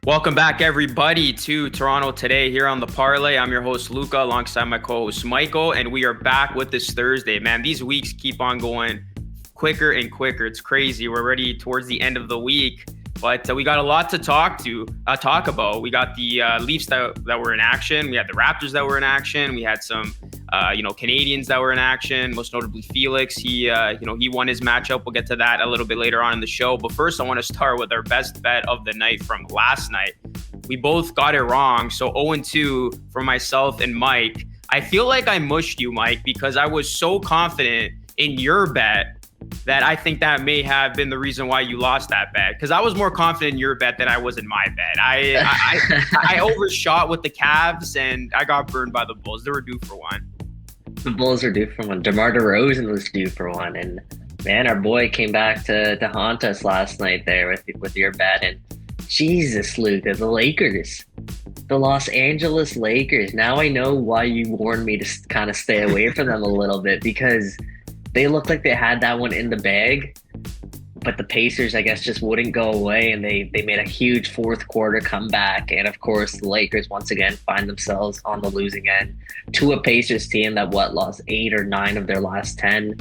Welcome back, everybody, to Toronto Today here on the Parlay. I'm your host, Luca, alongside my co-host, Michael, and we are back with this Thursday. Man, these weeks keep on going quicker and quicker. It's crazy. We're already towards the end of the week, but we got a lot to talk about. We got the Leafs that were in action. We had the Raptors that were in action. We had some Canadians that were in action, most notably Felix. He won his matchup. We'll get to that a little bit later on in the show. But first, I want to start with our best bet of the night from last night. We both got it wrong. So 0-2 for myself and Mike. I feel like I mushed you, Mike, because I was so confident in your bet that I think that may have been the reason why you lost that bet. Because I was more confident in your bet than I was in my bet. I overshot with the Cavs and I got burned by the Bulls. They were due for one. The Bulls are due for one. DeMar DeRozan was due for one. And man, our boy came back to haunt us last night there with your bet. And Jesus, Luca, the Lakers. The Los Angeles Lakers. Now I know why you warned me to kind of stay away from them a little bit, because they looked like they had that one in the bag, but the Pacers, I guess, just wouldn't go away, and they made a huge fourth quarter comeback. And, of course, the Lakers once again find themselves on the losing end to a Pacers team that, lost 8 or 9 of their last 10.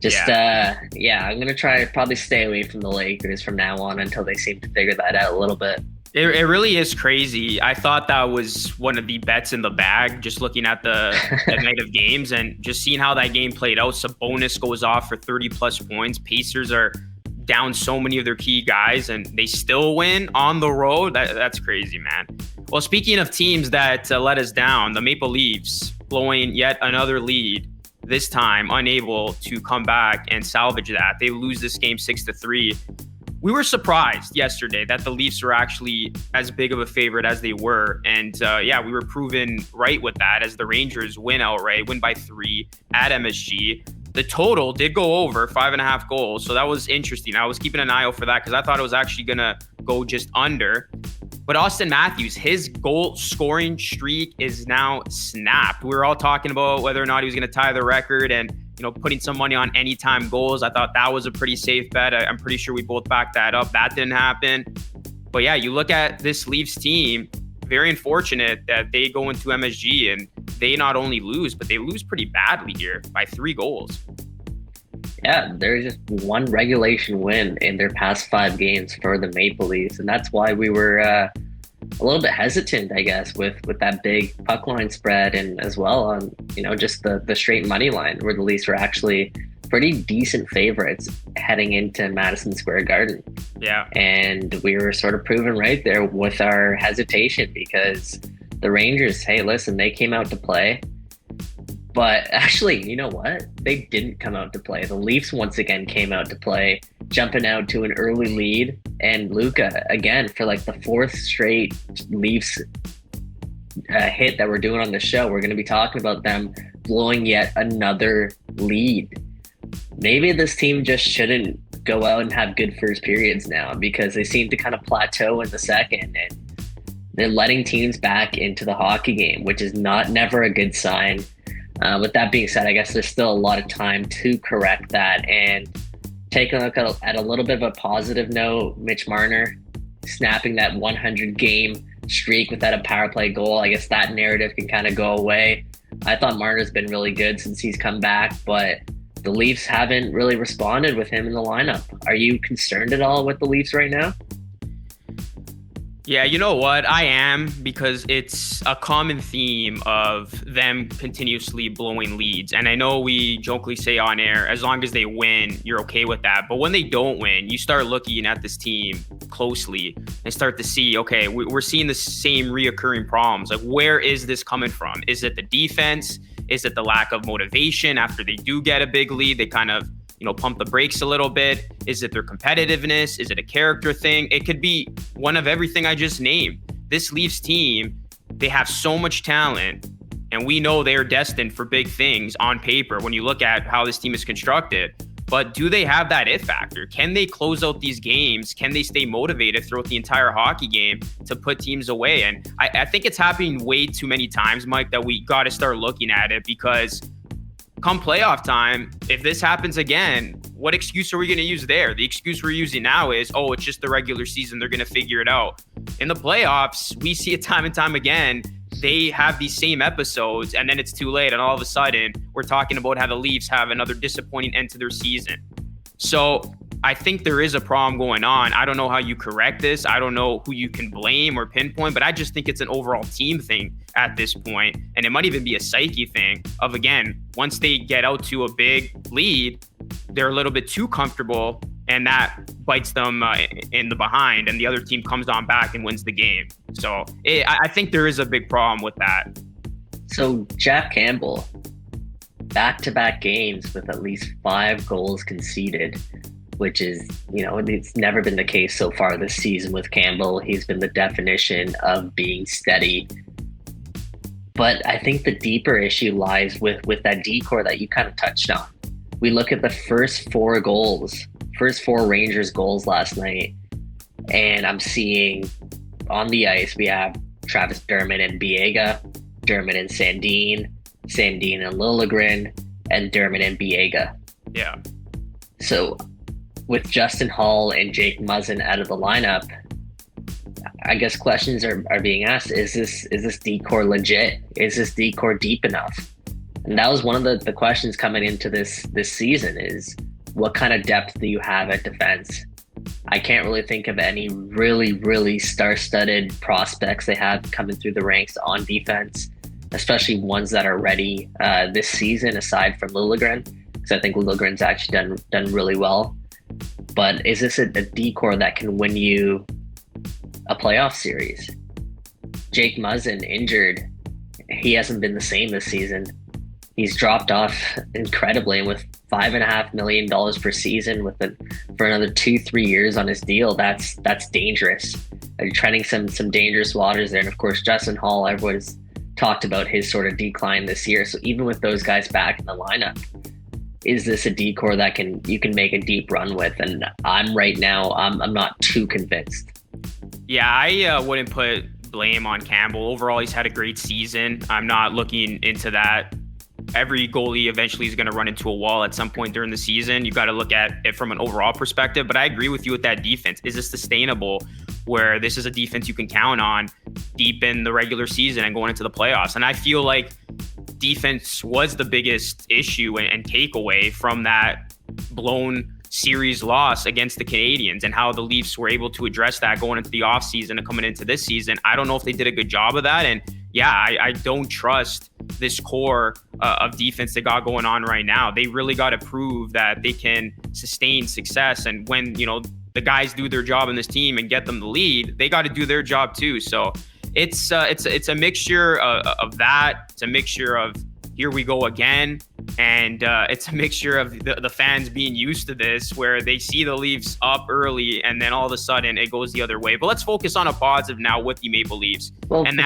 I'm going to try to probably stay away from the Lakers from now on until they seem to figure that out a little bit. It really is crazy. I thought that was one of the bets in the bag, just looking at the night of games and just seeing how that game played out. Sabonis goes off for 30-plus points. Pacers are down so many of their key guys, and they still win on the road. That's crazy, man. Well, speaking of teams that let us down, the Maple Leafs blowing yet another lead, this time unable to come back and salvage that. They lose this game 6-3. We were surprised yesterday that the Leafs were actually as big of a favorite as they were. And we were proven right with that as the Rangers win outright, win by 3 at MSG. The total did go over 5.5 goals. So that was interesting. I was keeping an eye out for that because I thought it was actually going to go just under. But Austin Matthews, his goal scoring streak is now snapped. We were all talking about whether or not he was going to tie the record and, putting some money on anytime goals. I thought that was a pretty safe bet. I'm pretty sure we both backed that up. That didn't happen. But yeah, you look at this Leafs team, very unfortunate that they go into MSG and they not only lose, but they lose pretty badly here by 3 goals. Yeah, there's just one regulation win in their past 5 games for the Maple Leafs. And that's why we were a little bit hesitant, I guess, with that big puck line spread, and as well on, just the straight money line, where the Leafs were actually pretty decent favorites heading into Madison Square Garden. Yeah. And we were sort of proven right there with our hesitation, because the Rangers, hey, listen, they came out to play. But actually, you know what? They didn't come out to play. The Leafs once again came out to play, jumping out to an early lead. And Luca, again, for like the 4th straight Leafs hit that we're doing on the show, we're going to be talking about them blowing yet another lead. Maybe this team just shouldn't go out and have good first periods now, because they seem to kind of plateau in the second. And they're letting teams back into the hockey game, which is never a good sign. With that being said, I guess there's still a lot of time to correct that. And taking a look at a little bit of a positive note, Mitch Marner snapping that 100-game streak without a power play goal. I guess that narrative can kind of go away. I thought Marner's been really good since he's come back, but the Leafs haven't really responded with him in the lineup. Are you concerned at all with the Leafs right now? Yeah, you know what? I am, because it's a common theme of them continuously blowing leads. And I know we jokingly say on air, as long as they win, you're okay with that. But when they don't win, you start looking at this team closely and start to see, okay, we're seeing the same reoccurring problems. Like, where is this coming from? Is it the defense? Is it the lack of motivation after they do get a big lead? They kind of pump the brakes a little bit. Is it their competitiveness? Is it a character thing? It could be one of everything I just named. This Leafs team, they have so much talent, and we know they are destined for big things on paper when you look at how this team is constructed. But do they have that it factor? Can they close out these games? Can they stay motivated throughout the entire hockey game to put teams away? And I think it's happening way too many times, Mike, that we got to start looking at it, because come playoff time, if this happens again, what excuse are we going to use there? The excuse we're using now is, it's just the regular season. They're going to figure it out. in the playoffs, we see it time and time again. They have these same episodes, and then it's too late, and all of a sudden we're talking about how the Leafs have another disappointing end to their season. So I think there is a problem going on. I don't know how you correct this. I don't know who you can blame or pinpoint, but I just think it's an overall team thing at this point. And it might even be a psyche thing of, again, once they get out to a big lead, they're a little bit too comfortable, and that bites them in the behind, and the other team comes on back and wins the game. So I think there is a big problem with that. So Jack Campbell, back-to-back games with at least 5 goals conceded, which is, it's never been the case so far this season with Campbell. He's been the definition of being steady. But I think the deeper issue lies with that decor that you kind of touched on. We look at the first 4 Rangers goals last night, and I'm seeing on the ice we have Travis Dermott and Biega, Dermott and Sandin and Liljegren, and Dermott and Biega. Yeah. So with Justin Hall and Jake Muzzin out of the lineup, I guess questions are being asked. Is this decor legit? Is this decor deep enough? And that was one of the questions coming into this season is, what kind of depth do you have at defense? I can't really think of any really, really star-studded prospects they have coming through the ranks on defense, especially ones that are ready this season, aside from Liljegren, because I think Liljegren's actually done really well. But is this a decor that can win you a playoff series? Jake Muzzin injured. He hasn't been the same this season. He's dropped off incredibly, and with $5.5 million per season for another 2-3 years on his deal, that's dangerous. You're treading some dangerous waters there. And of course, Justin Hall, everyone's talked about his sort of decline this year. So even with those guys back in the lineup, is this a decor that you can make a deep run with? And I'm not too convinced. Yeah, I wouldn't put blame on Campbell. Overall, he's had a great season. I'm not looking into that. Every goalie eventually is going to run into a wall at some point during the season. You got to look at it from an overall perspective. But I agree with you with that defense. Is this sustainable, where this is a defense you can count on deep in the regular season and going into the playoffs? And I feel like defense was the biggest issue and takeaway from that blown series loss against the Canadiens, and how the Leafs were able to address that going into the offseason and coming into this season. I don't know if they did a good job of that. And yeah, I don't trust this core of defense they got going on right now. They really got to prove that they can sustain success. And when, the guys do their job in this team and get them the lead, they got to do their job too. So it's a mixture of that. It's a mixture of here we go again. And it's a mixture of the fans being used to this, where they see the Leafs up early and then all of a sudden it goes the other way. But let's focus on a positive now with the Maple Leafs. Well, and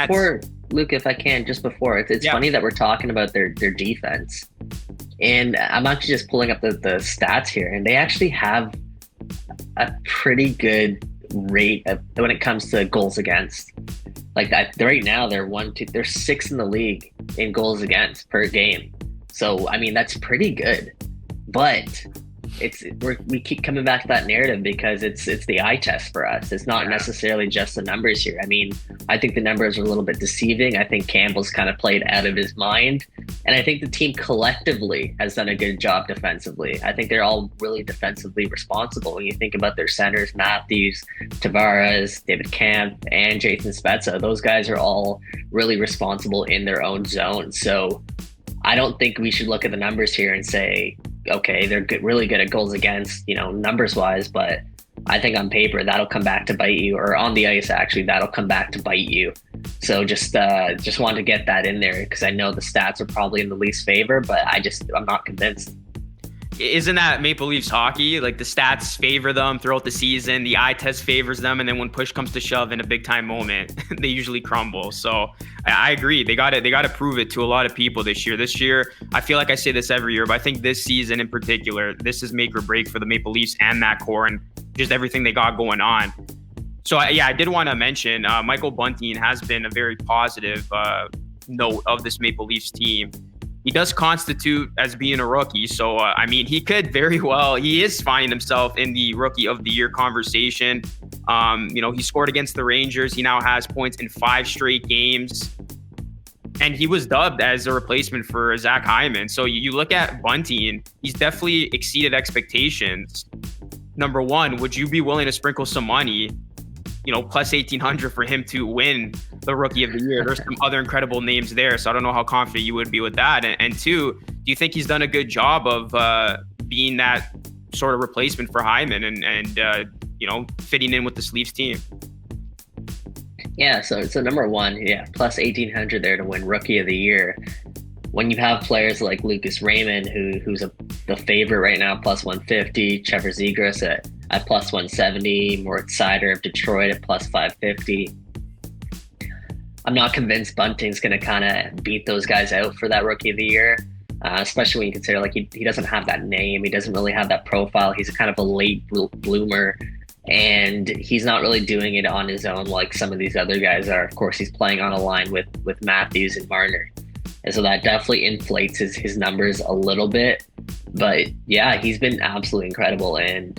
Luke, if I can, just before, it's funny that we're talking about their defense. And I'm actually just pulling up the stats here, and they actually have a pretty good rate when it comes to goals against. Like that, right now they're 6th in the league in goals against per game. So I mean, that's pretty good. But we keep coming back to that narrative because it's the eye test for us. It's not necessarily just the numbers here. I mean, I think the numbers are a little bit deceiving. I think Campbell's kind of played out of his mind. And I think the team collectively has done a good job defensively. I think they're all really defensively responsible. When you think about their centers, Matthews, Tavares, David Kampf, and Jason Spezza, those guys are all really responsible in their own zone. So I don't think we should look at the numbers here and say, okay, they're really good at goals against, numbers wise, but I think on paper that'll come back to bite you, or on the ice actually that'll come back to bite you. So just wanted to get that in there because I know the stats are probably in the Leafs' favor, but I'm not convinced. Isn't that Maple Leafs hockey? Like the stats favor them throughout the season, the eye test favors them, and then when push comes to shove in a big time moment, they usually crumble. So I agree. They got to prove it to a lot of people this year. This year, I feel like I say this every year, but I think this season in particular, this is make or break for the Maple Leafs and that core and just everything they got going on. So I did want to mention Michael Bunting has been a very positive note of this Maple Leafs team. He does constitute as being a rookie. So, he could very well, he is finding himself in the rookie of the year conversation. He scored against the Rangers. He now has points in 5 straight games. And he was dubbed as a replacement for Zach Hyman. So you look at Bunting, he's definitely exceeded expectations. Number one, would you be willing to sprinkle some money, plus 1,800 for him to win the Rookie of the Year? There's some other incredible names there, so I don't know how confident you would be with that. And two, do you think he's done a good job of being that sort of replacement for Hyman and fitting in with the Leafs team? Yeah, so number one, plus 1,800 there to win Rookie of the Year. When you have players like Lucas Raymond, who's the favorite right now, plus 150, Trevor Zegras at plus 170, Moritz Seider of Detroit at plus 550. I'm not convinced Bunting's going to kind of beat those guys out for that Rookie of the Year, especially when you consider he doesn't have that name. He doesn't really have that profile. He's kind of a late bloomer. And he's not really doing it on his own like some of these other guys are. Of course, he's playing on a line with Matthews and Marner. And so that definitely inflates his numbers a little bit. But yeah, he's been absolutely incredible. And,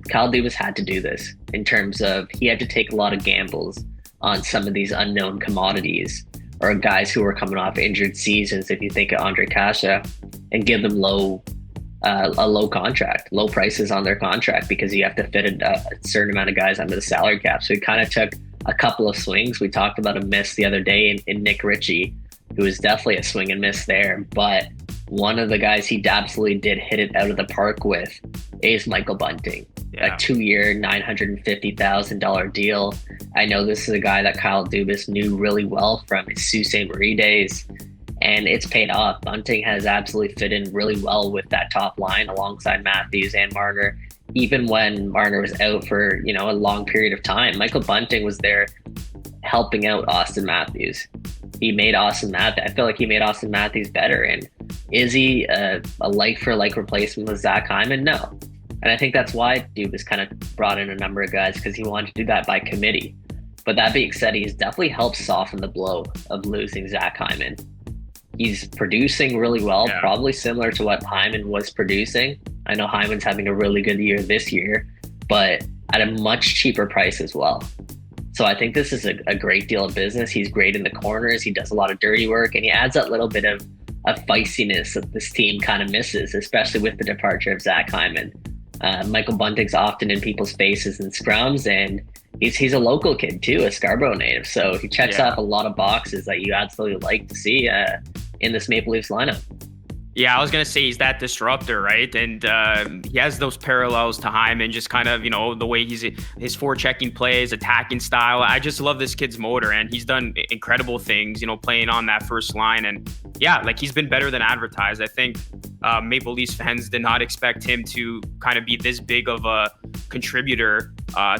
Kyle Dubas had to do this in terms of he had to take a lot of gambles on some of these unknown commodities or guys who were coming off injured seasons. If you think of Andre Kasha, and give them a low contract, low prices on their contract because you have to fit a certain amount of guys under the salary cap. So he kind of took a couple of swings. We talked about a miss the other day in Nick Ritchie, who was definitely a swing and miss there. But one of the guys he absolutely did hit it out of the park with is Michael Bunting. Yeah. A 2-year, $950,000 deal. I know this is a guy that Kyle Dubas knew really well from his Sault Ste. Marie days. And it's paid off. Bunting has absolutely fit in really well with that top line alongside Matthews and Marner. Even when Marner was out for, a long period of time, Michael Bunting was there helping out Austin Matthews. He made Austin Matthews. I feel like he made Austin Matthews better. And is he a like-for-like replacement with Zach Hyman? No. And I think that's why Dubas kind of brought in a number of guys, because he wanted to do that by committee. But that being said, he's definitely helped soften the blow of losing Zach Hyman. He's producing really well, probably similar to what Hyman was producing. I know Hyman's having a really good year this year, but at a much cheaper price as well. So I think this is a great deal of business. He's great in the corners. He does a lot of dirty work, and he adds that little bit of feistiness that this team kind of misses, especially with the departure of Zach Hyman. Michael Bunting's often in people's faces in scrums, and he's a local kid too, a Scarborough native. So he checks off a lot of boxes that you absolutely like to see in this Maple Leafs lineup. Yeah, I was going to say he's that disruptor, right? And he has those parallels to Hyman, just kind of, the way his forechecking plays, attacking style. I just love this kid's motor, and he's done incredible things, playing on that first line. And yeah, he's been better than advertised. I think Maple Leafs fans did not expect him to kind of be this big of a contributor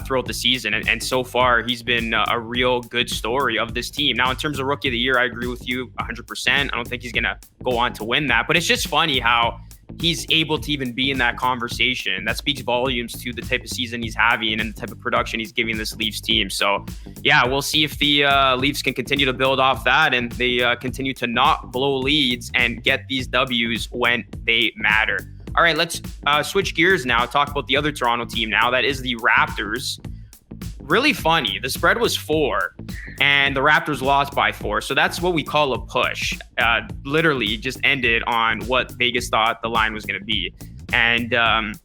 throughout the season. And so far, he's been a real good story of this team. Now, in terms of Rookie of the Year, I agree with you 100%. I don't think he's going to go on to win that. But it's just funny how he's able to even be in that conversation. That speaks volumes to the type of season he's having and the type of production he's giving this Leafs team. So, yeah, we'll see if the Leafs can continue to build off that and they continue to not blow leads and get these Ws when they matter. All right, let's switch gears now, talk about the other Toronto team now. That is the Raptors. Really funny. The spread was 4, and the Raptors lost by 4. So that's what we call a push. Literally just ended on what Vegas thought the line was going to be. And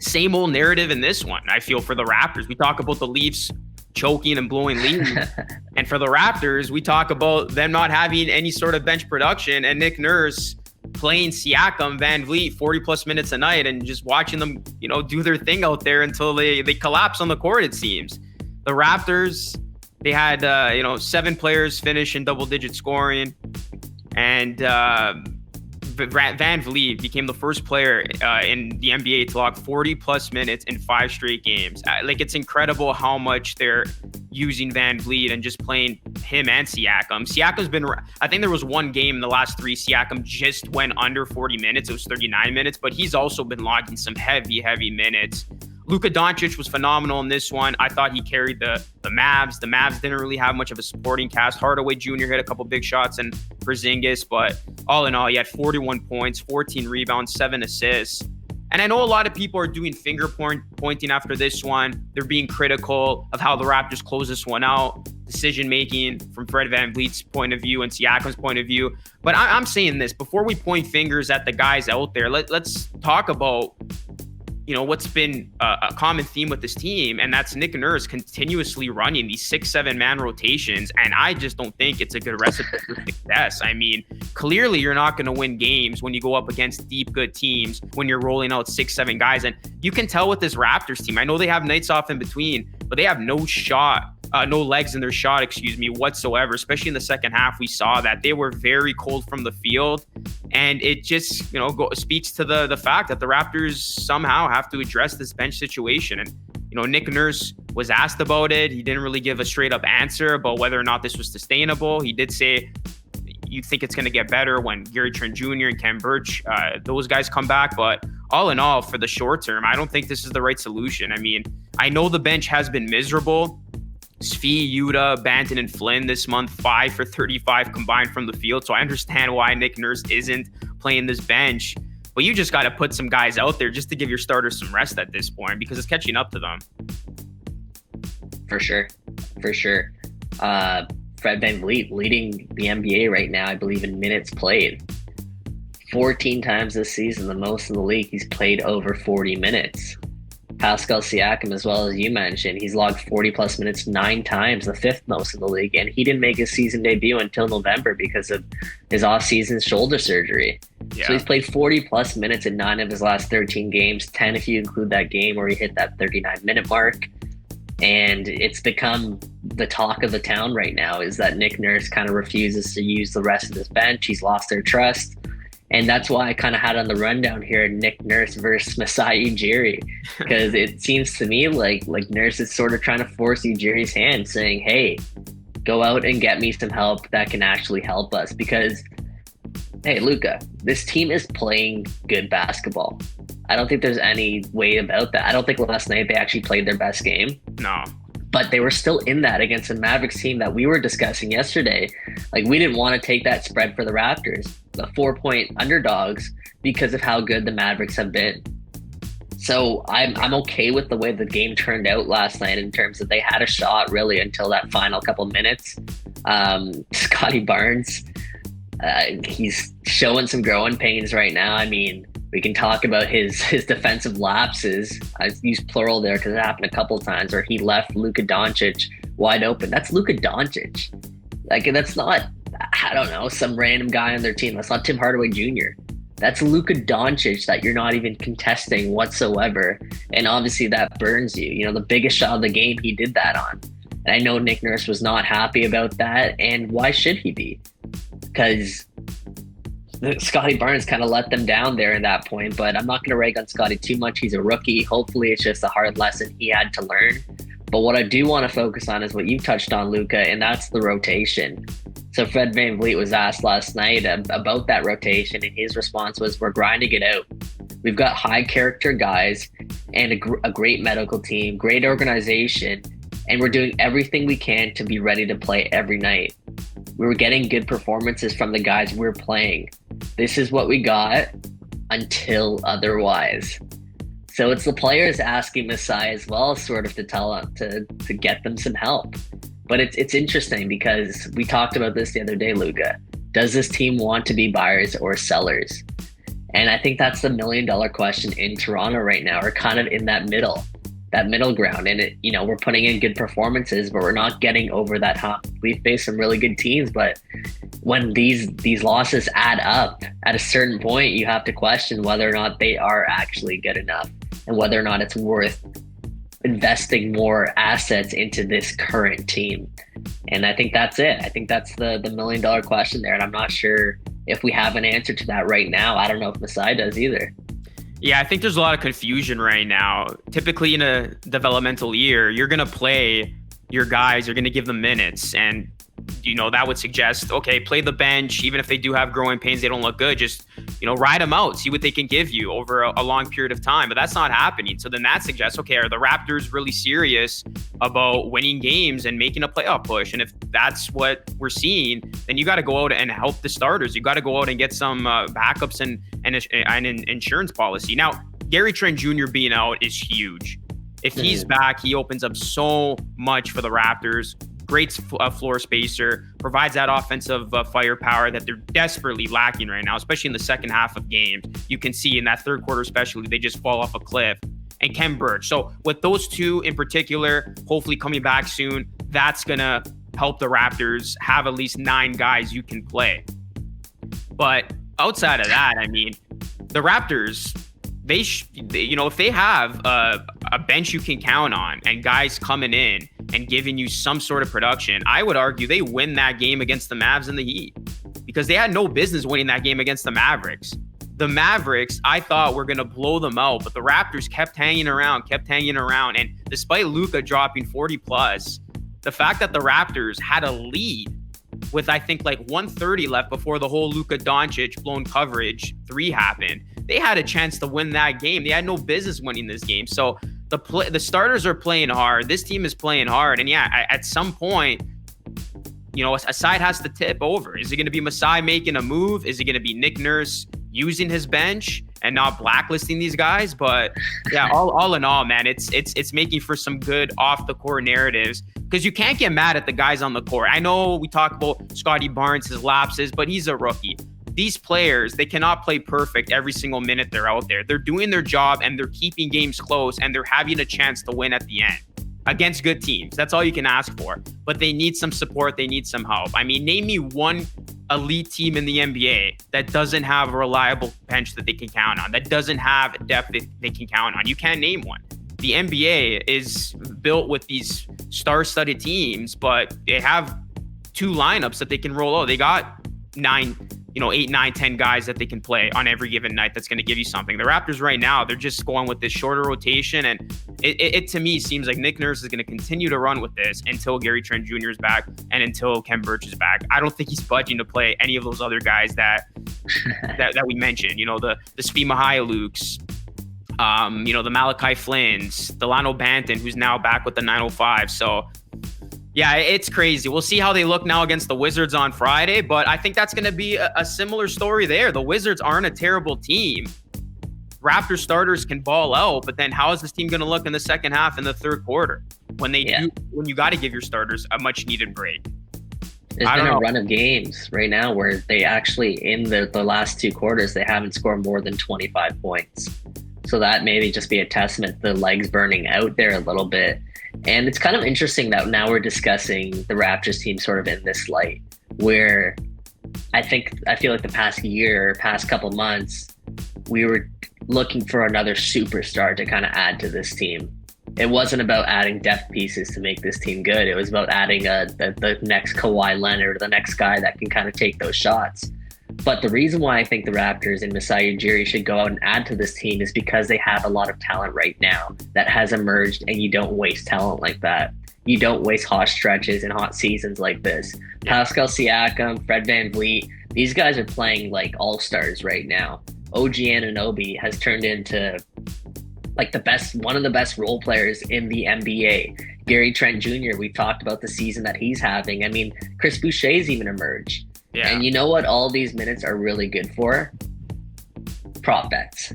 same old narrative in this one, I feel, for the Raptors. We talk about the Leafs choking and blowing leads. And for the Raptors, we talk about them not having any sort of bench production and Nick Nurse playing Siakam, Benvelip 40-plus minutes a night and just watching them, do their thing out there until they collapse on the court, it seems. The Raptors, they had, 7 players finish in double-digit scoring. And Benvelip became the first player in the NBA to log 40-plus minutes in 5 straight games. It's incredible how much they're using Benvelip and just playing him and Siakam. Siakam's been, I think there was one game in the last 3, Siakam just went under 40 minutes. It was 39 minutes, but he's also been logging some heavy minutes. Luka Doncic was phenomenal in this one. I thought he carried the Mavs. The Mavs didn't really have much of a supporting cast. Hardaway Jr. hit a couple big shots and Porzingis, but all in all, he had 41 points, 14 rebounds, 7 assists. And I know a lot of people are doing pointing after this one. They're being critical of how the Raptors close this one out, decision-making from Fred VanVleet's point of view and Siakam's point of view. But I'm saying this, before we point fingers at the guys out there, let's talk about, what's been a common theme with this team, and that's Nick Nurse continuously running these 6-7 man rotations, and I just don't think it's a good recipe for success. I mean, clearly you're not going to win games when you go up against deep, good teams when you're rolling out 6-7 guys, and you can tell with this Raptors team. I know they have nights off in between, but they have no legs in their shot, whatsoever. Especially in the second half, we saw that they were very cold from the field, and it just speaks to the fact that the Raptors somehow have to address this bench situation. And Nick Nurse was asked about it. He didn't really give a straight up answer about whether or not this was sustainable. He did say you think it's going to get better when Gary Trent Jr. and Ken Birch, those guys come back. But all in all, for the short term, I don't think this is the right solution. I mean, I know the bench has been miserable. Svi, Yuta, Banton, and Flynn this month, 5 for 35 combined from the field. So I understand why Nick Nurse isn't playing this bench. But you just got to put some guys out there just to give your starters some rest at this point, because it's catching up to them. For sure. Fred VanVleet leading the NBA right now, I believe, in minutes played. 14 times this season, the most in the league. He's played over 40 minutes. Pascal Siakam, as well as you mentioned, he's logged 40-plus minutes 9 times, the 5th most in the league, and he didn't make his season debut until November because of his off-season shoulder surgery. Yeah. So he's played 40-plus minutes in 9 of his last 13 games, 10 if you include that game where he hit that 39-minute mark. And it's become the talk of the town right now is that Nick Nurse kind of refuses to use the rest of his bench. He's lost their trust. And that's why I kind of had on the rundown here Nick Nurse versus Masai Ujiri, because it seems to me like Nurse is sort of trying to force Ujiri's hand, saying, hey, go out and get me some help that can actually help us. Because, hey, Luca, this team is playing good basketball. I don't think there's any way about that. I don't think last night they actually played their best game. No. But they were still in that against a Mavericks team that we were discussing yesterday. Like, we didn't want to take that spread for the Raptors, the 4-point underdogs, because of how good the Mavericks have been. So I'm okay with the way the game turned out last night in terms of they had a shot really until that final couple minutes. Scotty Barnes, he's showing some growing pains right now. I mean, we can talk about his defensive lapses. I used plural there because it happened a couple times where he left Luka Doncic wide open. That's Luka Doncic. Like, that's not, I don't know, some random guy on their team. That's not Tim Hardaway Jr. That's Luka Doncic that you're not even contesting whatsoever. And obviously that burns you. You know, the biggest shot of the game, he did that on. And I know Nick Nurse was not happy about that. And why should he be? Because Scotty Barnes kind of let them down there at that point, but I'm not going to rag on Scotty too much. He's a rookie. Hopefully it's just a hard lesson he had to learn. But what I do want to focus on is what you touched on, Luca, and that's the rotation. So Fred VanVleet was asked last night about that rotation, and his response was, we're grinding it out. We've got high character guys and a great medical team, great organization, and we're doing everything we can to be ready to play every night. We were getting good performances from the guys we're playing. This is what we got until otherwise. So it's the players asking Masai as well, sort of to tell them to get them some help. But it's interesting because we talked about this the other day, Luca. Does this team want to be buyers or sellers? And I think that's the $1 million question in Toronto right now. We're kind of in that middle ground. And we're putting in good performances, but we're not getting over that hump. We've faced some really good teams, but when these losses add up, at a certain point, you have to question whether or not they are actually good enough and whether or not it's worth investing more assets into this current team. And I think that's it. I think that's the $1 million question there. And I'm not sure if we have an answer to that right now. I don't know if Masai does either. Yeah, I think there's a lot of confusion right now. Typically in a developmental year, you're going to play your guys, you're going to give them minutes. And, that would suggest, okay, play the bench. Even if they do have growing pains, they don't look good. Just, ride them out, see what they can give you over a long period of time. But that's not happening. So then that suggests, okay, are the Raptors really serious about winning games and making a playoff push? And if that's what we're seeing, then you got to go out and help the starters. You got to go out and get some backups and an insurance policy. Now, Gary Trent Jr. being out is huge. If he's back, he opens up so much for the Raptors. Great floor spacer, provides that offensive firepower that they're desperately lacking right now, especially in the second half of games. You can see in that third quarter especially, they just fall off a cliff. And Ken Burch. So with those two in particular, hopefully coming back soon, that's going to help the Raptors have at least 9 guys you can play. But outside of that, I mean, the Raptors, if they have a bench you can count on and guys coming in and giving you some sort of production, I would argue they win that game against the Mavs and the Heat, because they had no business winning that game against the Mavericks. The Mavericks, I thought, were going to blow them out, but the Raptors kept hanging around. And despite Luca dropping 40+, the fact that the Raptors had a lead with, I think, like 1:30 left before the whole Luka Doncic blown coverage 3 happened, they had a chance to win that game. They had no business winning this game. So the starters are playing hard. This team is playing hard. And yeah, at some point, a side has to tip over. Is it going to be Masai making a move? Is it going to be Nick Nurse using his bench and not blacklisting these guys? But yeah, all in all, man, it's making for some good off the court narratives, because you can't get mad at the guys on the court. I know we talk about Scotty Barnes, his lapses, but he's a rookie. These players, they cannot play perfect every single minute they're out there. They're doing their job and they're keeping games close and they're having a chance to win at the end against good teams. That's all you can ask for. But they need some support. They need some help. I mean, name me one elite team in the NBA that doesn't have a reliable bench that they can count on, that doesn't have depth that they can count on. You can't name one. The NBA is built with these star-studded teams, but they have 2 lineups that they can roll out. They got 8, 9, 10 guys that they can play on every given night that's going to give you something. The Raptors right now, they're just going with this shorter rotation, and it to me seems like Nick Nurse is going to continue to run with this until Gary Trent Jr. is back and until Ken Burch is back. I don't think he's budging to play any of those other guys that we mentioned. The Svi Mykhailiuks, the Malachi Flynn's, Delano Banton, who's now back with the 905. So yeah, it's crazy. We'll see how they look now against the Wizards on Friday, but I think that's going to be a similar story there. The Wizards aren't a terrible team. Raptors starters can ball out, but then how is this team going to look in the second half and the third quarter when you got to give your starters a much needed break? There's been a run of games right now where they actually, in the last 2 quarters, they haven't scored more than 25 points. So that maybe just be a testament to the legs burning out there a little bit. And it's kind of interesting that now we're discussing the Raptors team sort of in this light, where I feel like the past couple months, we were looking for another superstar to kind of add to this team. It wasn't about adding depth pieces to make this team good. It was about adding the next Kawhi Leonard, or the next guy that can kind of take those shots. But the reason why I think the Raptors and Masai Ujiri should go out and add to this team is because they have a lot of talent right now that has emerged, and you don't waste talent like that. You don't waste hot stretches and hot seasons like this. Pascal Siakam, Fred VanVleet, these guys are playing like all-stars right now. OG Anunoby has turned into like one of the best role players in the NBA. Gary Trent Jr., we talked about the season that he's having. I mean, Chris Boucher's even emerged. Yeah. And you know what all these minutes are really good for? Prop bets.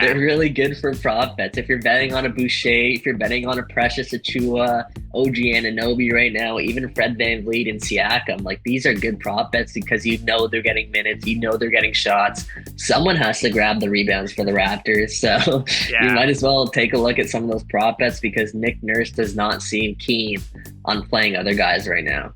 They're really good for prop bets. If you're betting on a Boucher, if you're betting on a Precious Achiuwa, OG Anunoby right now, even Fred VanVleet and Siakam, like, these are good prop bets because you know they're getting minutes, you know they're getting shots. Someone has to grab the rebounds for the Raptors, so you might as well take a look at some of those prop bets, because Nick Nurse does not seem keen on playing other guys right now.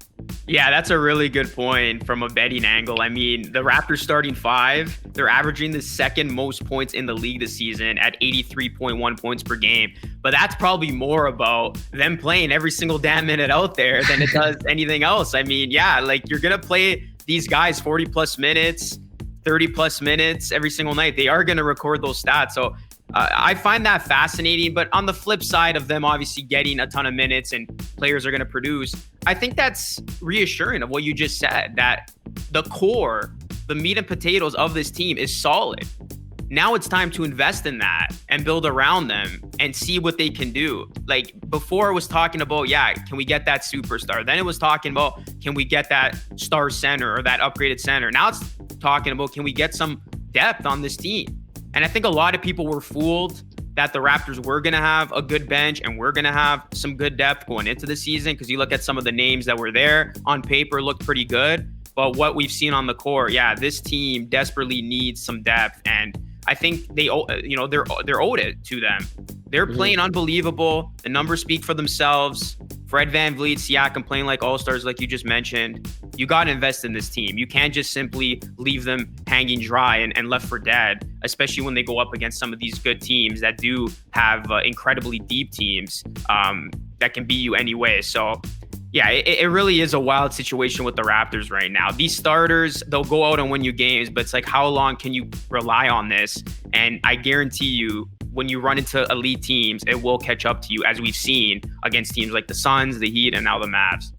Yeah, that's a really good point from a betting angle. I mean, the Raptors starting 5, they're averaging the second most points in the league this season at 83.1 points per game. But that's probably more about them playing every single damn minute out there than it does anything else. I mean, yeah, like, you're going to play these guys 40 plus minutes, 30 plus minutes every single night. They are going to record those stats. So I find that fascinating, but on the flip side of them obviously getting a ton of minutes and players are going to produce, I think that's reassuring of what you just said, that the core, the meat and potatoes of this team is solid. Now it's time to invest in that and build around them and see what they can do. Like, before it was talking about, can we get that superstar? Then it was talking about, can we get that star center or that upgraded center? Now it's talking about, can we get some depth on this team? And I think a lot of people were fooled that the Raptors were going to have a good bench and we're going to have some good depth going into the season, because you look at some of the names that were there on paper looked pretty good. But what we've seen on the court, this team desperately needs some depth. And I think they're owed it to them. They're playing unbelievable. The numbers speak for themselves. Fred VanVleet, Siakam playing like all-stars, like you just mentioned. You got to invest in this team. You can't just simply leave them hanging dry and left for dead, especially when they go up against some of these good teams that do have incredibly deep teams that can beat you anyway. So, it really is a wild situation with the Raptors right now. These starters, they'll go out and win you games, but it's like, how long can you rely on this? And I guarantee you, when you run into elite teams, it will catch up to you, as we've seen against teams like the Suns, the Heat, and now the Mavs.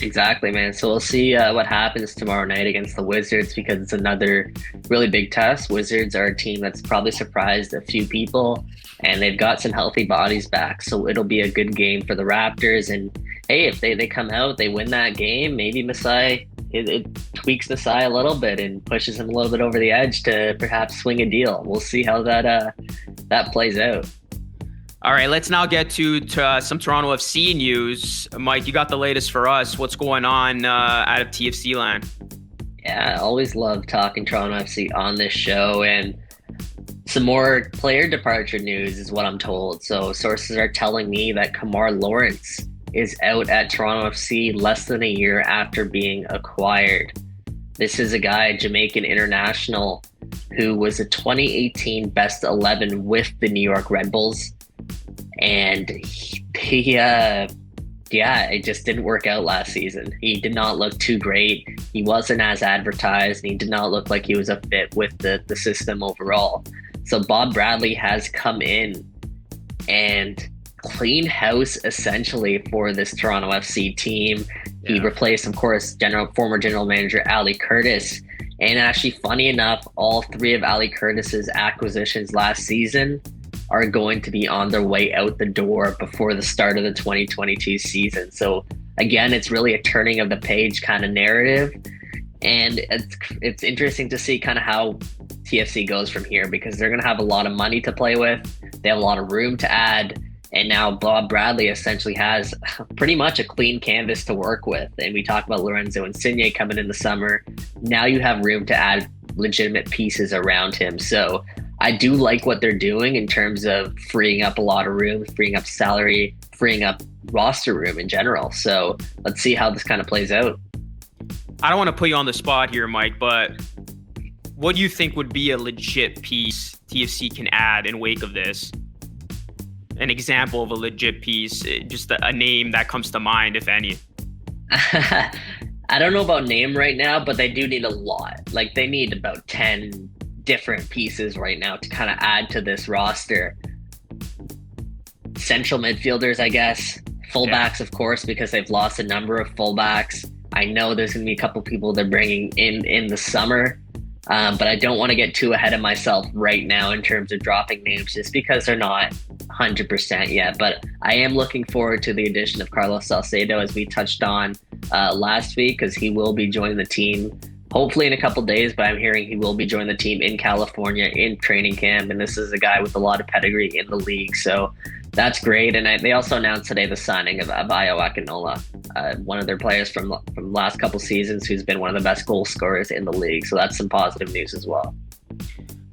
Exactly, man. So we'll see what happens tomorrow night against the Wizards, because it's another really big test. Wizards are a team that's probably surprised a few people, and they've got some healthy bodies back. So it'll be a good game for the Raptors. And hey, if they come out, they win that game, maybe Masai, it tweaks Masai a little bit and pushes him a little bit over the edge to perhaps swing a deal. We'll see how that plays out. All right, let's now get to some Toronto FC news. Mike, you got the latest for us. What's going on out of TFC land? Yeah, I always love talking Toronto FC on this show, and some more player departure news is what I'm told. So sources are telling me that Kemar Lawrence is out at Toronto FC less than a year after being acquired. This is a guy, Jamaican international, who was a 2018 best 11 with the New York Red Bulls. And it just didn't work out last season. He did not look too great. He wasn't as advertised, and he did not look like he was a fit with the system overall. So Bob Bradley has come in and clean house essentially for this Toronto FC team. Yeah. He replaced, of course, former general manager Ali Curtis. And actually, funny enough, all three of Ali Curtis's acquisitions last season are going to be on their way out the door before the start of the 2022 season. So again, it's really a turning of the page kind of narrative. And it's interesting to see kind of how TFC goes from here, because they're going to have a lot of money to play with. They have a lot of room to add. And now Bob Bradley essentially has pretty much a clean canvas to work with. And we talked about Lorenzo Insigne coming in the summer. Now you have room to add legitimate pieces around him. So I do like what they're doing in terms of freeing up a lot of room, freeing up salary, freeing up roster room in general. So let's see how this kind of plays out. I don't want to put you on the spot here, Mike, but what do you think would be a legit piece TFC can add in wake of this? An example of a legit piece, just a name that comes to mind, if any. I don't know about name right now, but they do need a lot. Like, they need about 10 different pieces right now to kind of add to this roster. Central midfielders, I guess. Fullbacks, of course, because they've lost a number of fullbacks. I know there's going to be a couple people they're bringing in the summer. But I don't want to get too ahead of myself right now in terms of dropping names, just because they're not 100% yet. But I am looking forward to the addition of Carlos Salcedo, as we touched on last week, because he will be joining the team hopefully in a couple days. But I'm hearing he will be joining the team in California in training camp. And this is a guy with a lot of pedigree in the league. So that's great. And they also announced today the signing of Abayo Akinola, one of their players from last couple seasons, who's been one of the best goal scorers in the league. So that's some positive news as well.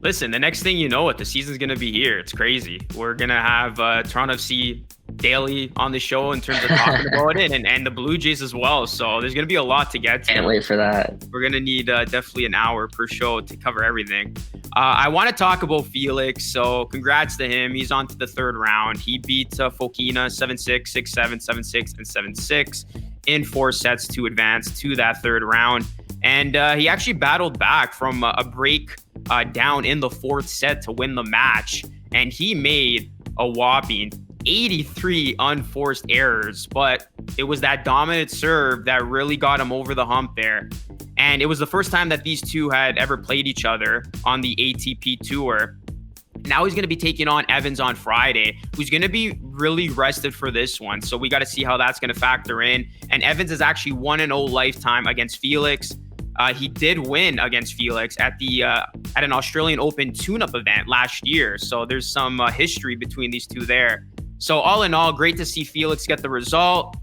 Listen, the next thing you know it, the season's going to be here. It's crazy. We're going to have Toronto FC daily on the show in terms of talking about it, and the Blue Jays as well. So there's going to be a lot to get to. Can't wait for that. We're going to need definitely an hour per show to cover everything. I want to talk about Felix. So congrats to him. He's on to the third round. He beat Fokina 7-6, 6-7, 7-6, and 7-6 in 4 sets to advance to that third round. And he actually battled back from a break down in the 4th set to win the match. And he made a whopping 83 unforced errors, but it was that dominant serve that really got him over the hump there. And it was the first time that these two had ever played each other on the ATP Tour. Now he's going to be taking on Evans on Friday, who's going to be really rested for this one. So we got to see how that's going to factor in. And Evans is actually 1-0 lifetime against Felix. He did win against Felix at an Australian Open tune-up event last year. So there's some history between these two there. So all in all, great to see Felix get the result.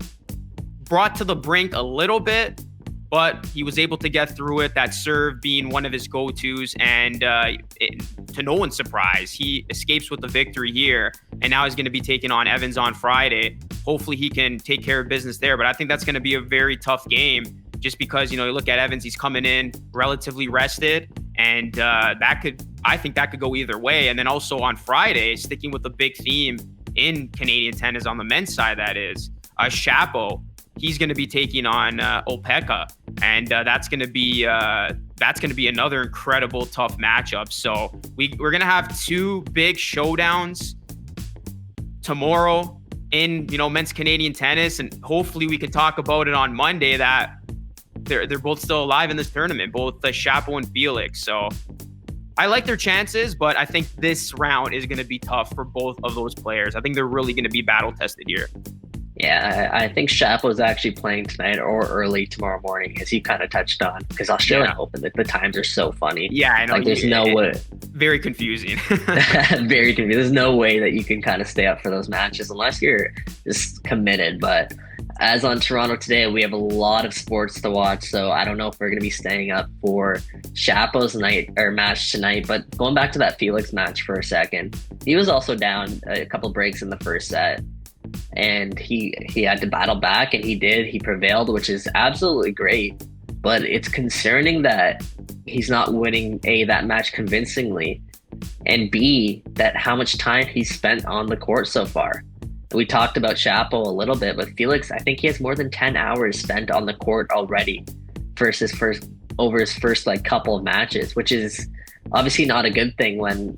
Brought to the brink a little bit, but he was able to get through it. That serve being one of his go-tos, and to no one's surprise, he escapes with the victory here, and now he's going to be taking on Evans on Friday. Hopefully he can take care of business there, but I think that's going to be a very tough game, just because, you look at Evans, he's coming in relatively rested, and I think that could go either way. And then also on Friday, sticking with the big theme in Canadian tennis on the men's side, that is Shapo. He's going to be taking on Opelka, and that's going to be another incredible tough matchup. So we're going to have two big showdowns tomorrow in men's Canadian tennis, and hopefully we can talk about it on Monday that they're both still alive in this tournament, both Shapo and Felix. So I like their chances, but I think this round is going to be tough for both of those players. I think they're really going to be battle tested here. Yeah, I think Shapo's actually playing tonight or early tomorrow morning, as you kind of touched on, because Australian Open, the times are so funny. Yeah, I know. Like, there's no way. Very confusing. Very confusing. There's no way that you can kind of stay up for those matches unless you're just committed. But as on Toronto today, we have a lot of sports to watch, so I don't know if we're going to be staying up for Shapo's match tonight. But going back to that Felix match for a second, he was also down a couple breaks in the first set. And he had to battle back, and he prevailed, which is absolutely great. But it's concerning that he's not winning that match convincingly, and B, that how much time he's spent on the court so far. We talked about Shapo a little bit, but Felix, I think he has more than 10 hours spent on the court already versus over his first couple of matches, which is obviously not a good thing when,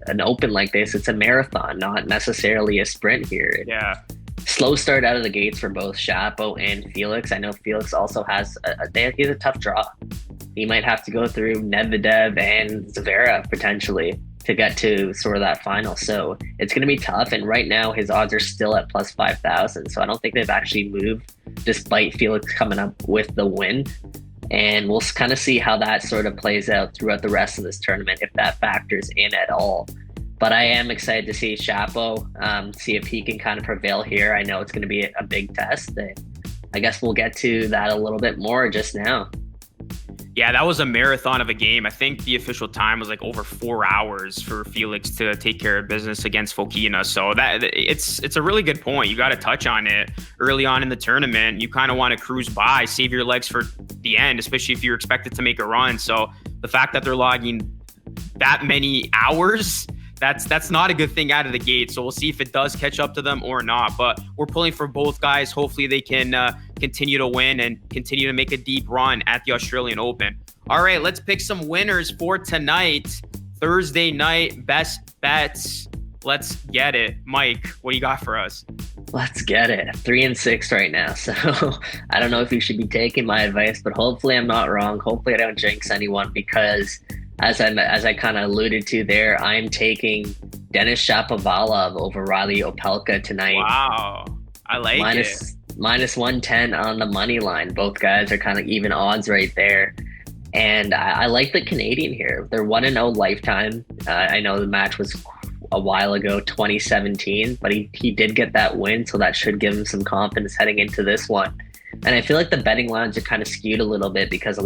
an Open like this, it's a marathon, not necessarily a sprint here. Yeah. Slow start out of the gates for both Shapo and Felix. I know Felix also has he has a tough draw. He might have to go through Medvedev and Zverev potentially to get to sort of that final. So it's going to be tough. And right now his odds are still at plus 5,000. So I don't think they've actually moved despite Felix coming up with the win. And we'll kind of see how that sort of plays out throughout the rest of this tournament, if that factors in at all. But I am excited to see Shapo, see if he can kind of prevail here. I know it's going to be a big test. And I guess we'll get to that a little bit more just now. Yeah, that was a marathon of a game. I think the official time was over 4 hours for Felix to take care of business against Fokina. So that it's a really good point. You got to touch on it early on in the tournament. You kind of want to cruise by, save your legs for the end, especially if you're expected to make a run. So the fact that they're logging that many hours, that's not a good thing out of the gate. So we'll see if it does catch up to them or not. But we're pulling for both guys. Hopefully they can continue to win and continue to make a deep run at the Australian Open. All right, let's pick some winners for tonight. Thursday night, best bets. Let's get it. Mike, what do you got for us? Let's get it. 3-6 right now. So I don't know if you should be taking my advice, but hopefully I'm not wrong. Hopefully I don't jinx anyone, because as I kind of alluded to there, I'm taking Denis Shapovalov over Reilly Opelka tonight. Wow. I like it. Minus 110 on the money line. Both guys are kind of even odds right there. And I like the Canadian here. They're 1-0 lifetime. I know the match was a while ago, 2017, but he did get that win, so that should give him some confidence heading into this one. And I feel like the betting lines are kind of skewed a little bit because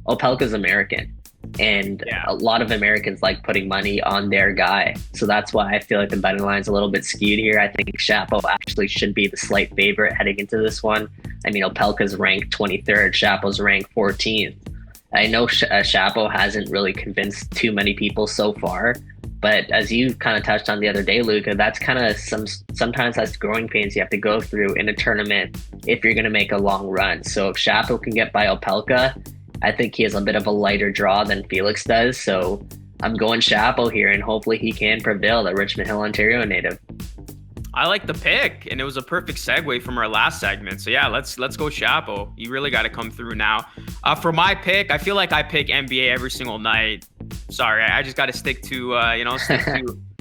Opelka's American. And a lot of Americans like putting money on their guy. So that's why I feel like the betting line's a little bit skewed here. I think Shapo actually should be the slight favorite heading into this one. I mean, Opelka's ranked 23rd, Shapo's ranked 14th. I know Shapo hasn't really convinced too many people so far, but as you kind of touched on the other day, Luca, that's kind of sometimes that's growing pains you have to go through in a tournament if you're going to make a long run. So if Shapo can get by Opelka, I think he has a bit of a lighter draw than Felix does. So I'm going Shapo here, and hopefully he can prevail, the Richmond Hill, Ontario native. I like the pick, and it was a perfect segue from our last segment. So yeah, let's go Shapo. You really got to come through now. For my pick, I feel like I pick NBA every single night. Sorry, I just got to stick to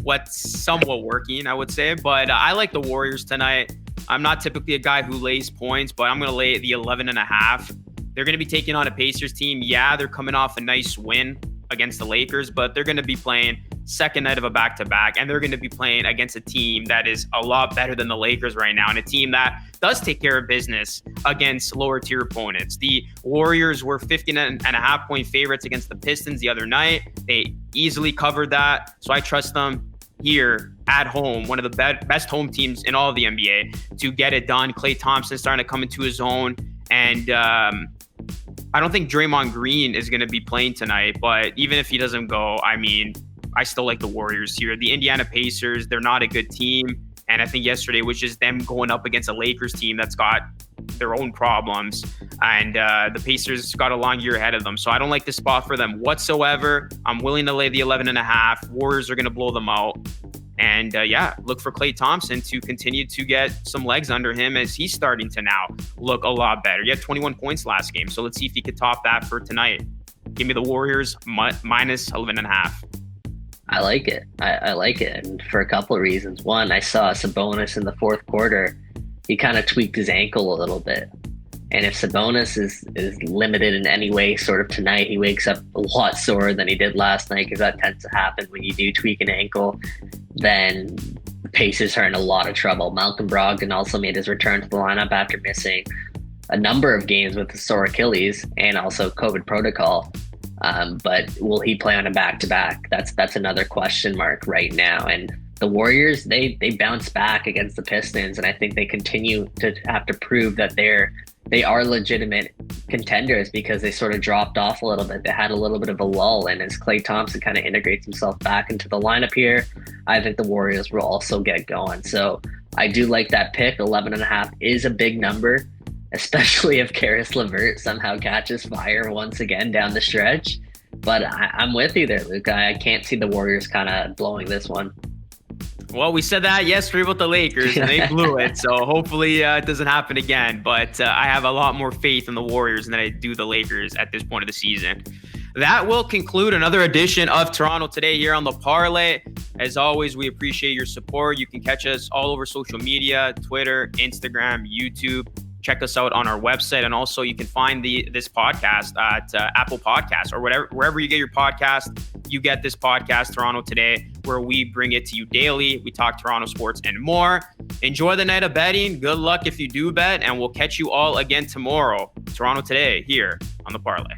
what's somewhat working, I would say. But I like the Warriors tonight. I'm not typically a guy who lays points, but I'm going to lay the 11.5. They're going to be taking on a Pacers team. Yeah, they're coming off a nice win against the Lakers, but they're going to be playing second night of a back-to-back, and they're going to be playing against a team that is a lot better than the Lakers right now, and a team that does take care of business against lower-tier opponents. The Warriors were 15.5-point favorites against the Pistons the other night. They easily covered that, so I trust them here at home, one of the best home teams in all of the NBA, to get it done. Klay Thompson starting to come into his own, and I don't think Draymond Green is going to be playing tonight, but even if he doesn't go, I mean, I still like the Warriors here. The Indiana Pacers, they're not a good team. And I think yesterday was just them going up against a Lakers team that's got their own problems. And the Pacers got a long year ahead of them. So I don't like this spot for them whatsoever. I'm willing to lay the 11.5. Warriors are going to blow them out. And look for Klay Thompson to continue to get some legs under him as he's starting to now look a lot better. He had 21 points last game. So let's see if he could top that for tonight. Give me the Warriors minus 11.5. I like it. I like it. And for a couple of reasons. One, I saw Sabonis in the fourth quarter. He kind of tweaked his ankle a little bit. And if Sabonis is limited in any way sort of tonight, he wakes up a lot sorer than he did last night, because that tends to happen when you do tweak an ankle. Then the Pacers are in a lot of trouble. Malcolm Brogdon also made his return to the lineup after missing a number of games with a sore Achilles and also COVID protocol. But will he play on a back-to-back? That's another question mark right now. And the Warriors, they bounce back against the Pistons, and I think they continue to have to prove that they are legitimate contenders, because they sort of dropped off a little bit. They had a little bit of a lull, and as Klay Thompson kind of integrates himself back into the lineup here, I think the Warriors will also get going. So I do like that pick. 11.5 is a big number, especially if Karis LeVert somehow catches fire once again down the stretch. But I'm with you there, Luca. I can't see the Warriors kind of blowing this one. Well, we said that yesterday with the Lakers, and they blew it. So hopefully it doesn't happen again. But I have a lot more faith in the Warriors than I do the Lakers at this point of the season. That will conclude another edition of Toronto Today here on the Parlay. As always, we appreciate your support. You can catch us all over social media, Twitter, Instagram, YouTube. Check us out on our website, and also you can find this podcast at Apple Podcasts or wherever you get your podcast. You get this podcast, Toronto Today, where we bring it to you daily. We talk Toronto sports and more. Enjoy the night of betting. Good luck if you do bet, and we'll catch you all again tomorrow. Toronto Today here on the Parlay.